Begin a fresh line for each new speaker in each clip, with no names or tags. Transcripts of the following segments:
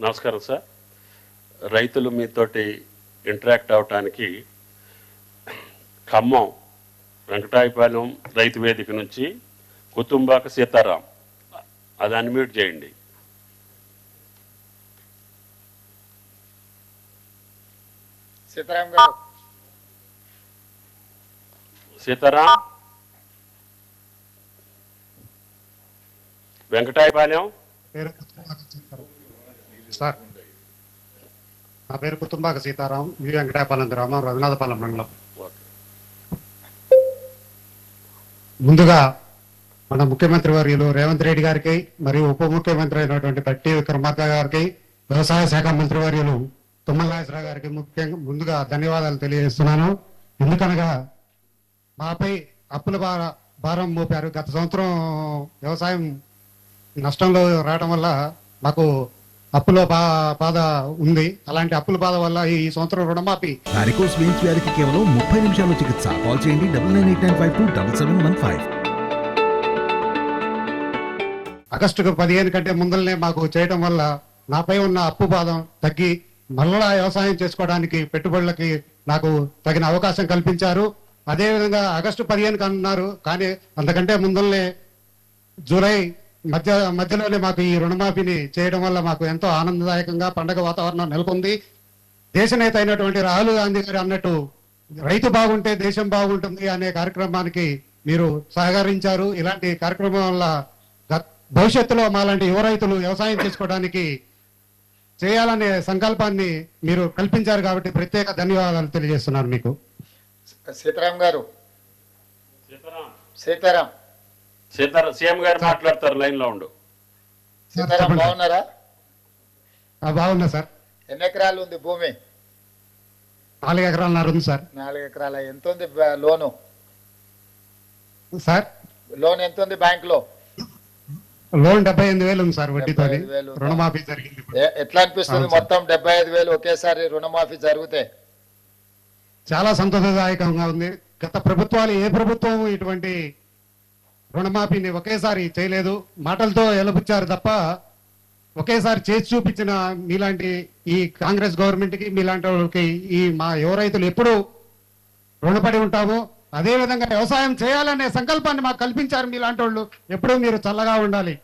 నమస్కారం సార్. రైతులు మీతోటి ఇంటరాక్ట్ అవటానికి ఖమ్మం వెంకటాయపాలెం రైతు వేదిక నుంచి కుతుంబాక సీతారాం, అది అన్మ్యూట్ చేయండి.
సీతారాం గారు.
సీతారాం, వెంకటాయపాలెం.
సార్, నా పేరు కుతుంబాక సీతారాం, ఈ వెంకటాయపాలెం గ్రామం, రఘునాథపాలెం మండలం. ముందుగా మన ముఖ్యమంత్రి వర్యులు రేవంత్ రెడ్డి గారికి మరియు ఉప ముఖ్యమంత్రి అయినటువంటి బట్టి విక్రమార్క గారికి, వ్యవసాయ శాఖ మంత్రి వర్యులు తుమ్మల నాగేశ్వరరావు గారికి ముందుగా ధన్యవాదాలు తెలియజేస్తున్నాను. ఎందుకనగా మాపై అప్పుల భారం మోపారు. గత సంవత్సరం వ్యవసాయం నష్టంలో రావడం వల్ల మాకు అప్పుల బాధ ఉంది. అలాంటి అప్పుల బాధ వల్ల ఈ సంవత్సరం రుణమాఫీ.
వారికోస్ వెయిన్స్ వ్యాధికి కేవలం 30 నిమిషాల్లో చికిత్స. కాల్ చేయండి 9989527715.
ఆగస్టుకు 15 కంటే ముందరనే మాకు చేయడం వల్ల నాపై ఉన్న అప్పు బాధ తగ్గి మళ్ళా వ్యవసాయం చేసుకోవడానికి పెట్టుబడులకి నాకు తగిన అవకాశం కల్పించారు. అదేవిధంగా ఆగస్టు 15 అన్నారు, కానీ అంతకంటే ముందరనే జూలై మధ్యలోనే మాకు ఈ రుణమాఫీని చేయడం వల్ల మాకు ఎంతో ఆనందదాయకంగా పండగ వాతావరణం నెలకొంది. దేశ నేత అయినటువంటి రాహుల్ గాంధీ గారు అన్నట్టు రైతు బాగుంటే దేశం బాగుంటుంది అనే కార్యక్రమానికి మీరు సహకరించారు. ఇలాంటి కార్యక్రమం వల్ల భవిష్యత్తులో మాలాంటి యువ రైతులు వ్యవసాయం చేసుకోవడానికి చేయాలనే సంకల్పాన్ని మీరు కల్పించారు కాబట్టి ప్రత్యేక ధన్యవాదాలు తెలియజేస్తున్నాను మీకు.
సీతారాం గారు. సీతారాం
సీఎం గారు మాట్లాడతారు, లైన్ లో ఉండు.
సీతారాం బాగున్నారా?
బాగున్నా సార్.
ఎన్ని ఎకరాలు ఉంది భూమి?
4 ఎకరాలన్నర ఉంది సార్.
4 ఎకరాల. ఎంత ఉంది లోను
సార్?
లోన్ ఎంత ఉంది బ్యాంక్ లో?
లోన్ 75,000 ఉంది సార్, వడ్డీతో రుణమాఫీ జరిగింది.
ఎట్లా అనిపిస్తుంది మొత్తం 75,000 ఒకేసారి రుణమాఫీ జరిగితే?
చాలా సంతోషదాయకంగా ఉంది. గత ప్రభుత్వాలు ఏ ప్రభుత్వం ఇటువంటి రుణమాఫీని ఒకేసారి చేయలేదు. మాటలతో ఎలబుచ్చారు తప్ప ఒకేసారి చేసి చూపించిన మీలాంటి ఈ కాంగ్రెస్ గవర్నమెంట్ కి, మీలాంటి వాళ్ళకి, ఈ మా యువ రైతులు ఎప్పుడు రుణపడి ఉంటాము. అదేవిధంగా వ్యవసాయం చేయాలనే సంకల్పాన్ని మాకు కల్పించారు మీలాంటి వాళ్ళు. ఎప్పుడూ మీరు చల్లగా ఉండాలి.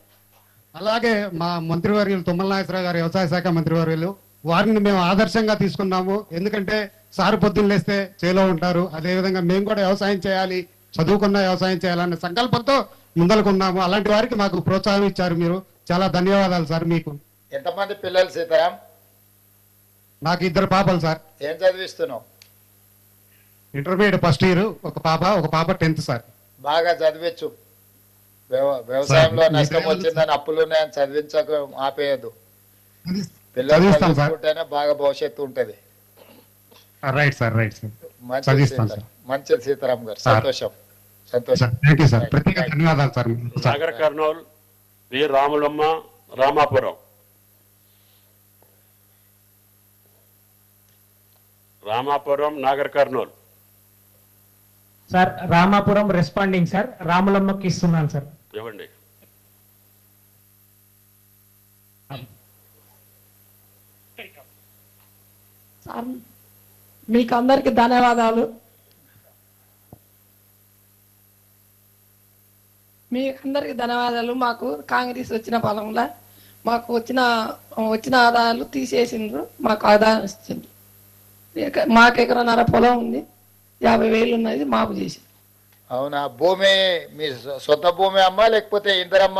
అలాగే మా మంత్రివర్యులు తుమ్మల నాగేశ్వరరావు గారు, వ్యవసాయ శాఖ మంత్రివర్యులు, వారిని మేము ఆదర్శంగా తీసుకున్నాము. ఎందుకంటే సారు పొద్దున్న లేస్తే చేలో ఉంటారు. అదేవిధంగా మేము కూడా వ్యవసాయం చేయాలి, చదువుకున్న వ్యవసాయం చేయాలనే సంకల్పంతో ముందలుకున్నాము. అలాంటి వారికి మాకు ప్రోత్సాహం ఇచ్చారు మీరు. చాలా ధన్యవాదాలు సార్ మీకు.
ఎంతమంది పిల్లలు సీతారాం?
నాకు 2 పాపలు సార్.
ఏం చదివిస్తున్నావు?
ఇంటర్మీడియట్ ఫస్ట్ ఇయర్, ఒక పాప 10th సార్.
బాగా చదివించు. వ్యవసాయంలో నష్టం వచ్చిందని అప్పులు ఉన్నాయని చదివించక ఆపేయద్దు. పిల్లలు చదువుకుంటేనే బాగా భవిష్యత్తు ఉంటది.
Right sir, right sir.
మంచిది సీతారాం గారు. సంతోషం.
Thank you sir. ప్రత్యేక ధన్యవాదాలు sir.
Nagar Kurnool V Ramulamma, Ramapuram. Ramapuram, Nagar Kurnool.
Sir Ramapuram responding sir. రాములమ్మకి ఇస్తున్నాను సార్.
ఇవ్వండి.
సార్ మీకు అందరికి ధన్యవాదాలు. మాకు కాంగ్రెస్ వచ్చిన పాలనలో మాకు వచ్చిన ఆదాయాలు తీసేసిండ్రు. మాకు ఆదాయం ఇచ్చిండ్రు. మాకు 1.5 ఎకరాల పొలం ఉంది, 50,000 ఉన్నది మాపు చేసి.
అవునా? భూమి మీ సొంత భూమి అమ్మా లేకపోతే ఇందరమ్మ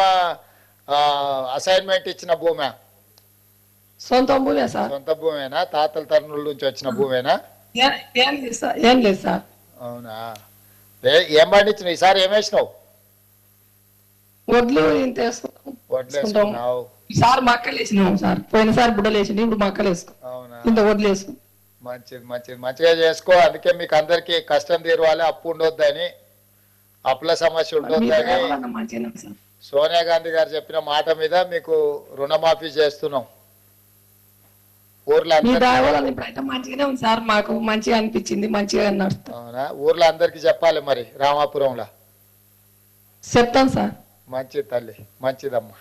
అసైన్మెంట్ ఇచ్చిన భూమా?
సొంత భూమే సార్.
సొంత భూమేనా? తాతల తరుణుల నుంచి వచ్చిన భూమేనా?
ఏం లేదు సార్.
అవునా? ఏం పండించిన ఈసారి? ఏం వేసినావు?
వడ్లు ఇంత వేసుకున్నావు. ఈసారి మక్కలు వేసినాము సార్. పోయినసారి బుడ్డలు వేసింది, ఇప్పుడు మక్కలు వేసుకున్నాం.
అవునా?
ఇంత వడ్లు వేసుకున్నాం.
మంచిగా చేసుకో. అందుకే మీకు అందరికి కష్టం తీరవాలి, అప్పు ఉండొద్దని, అప్పుల సమస్య ఉండొద్దని సోనియా గాంధీ గారు చెప్పిన మాట మీద మీకు రుణమాఫీ చేస్తున్నాం. ఊర్లో
మంచిగానే ఉంది సార్. మాకు మంచిగా అనిపించింది, మంచిగా
అవునా? ఊర్లో అందరికి చెప్పాలి మరి. రామాపురంలో
చెప్తాం సార్.
మంచిది తల్లి, మంచిదమ్మా.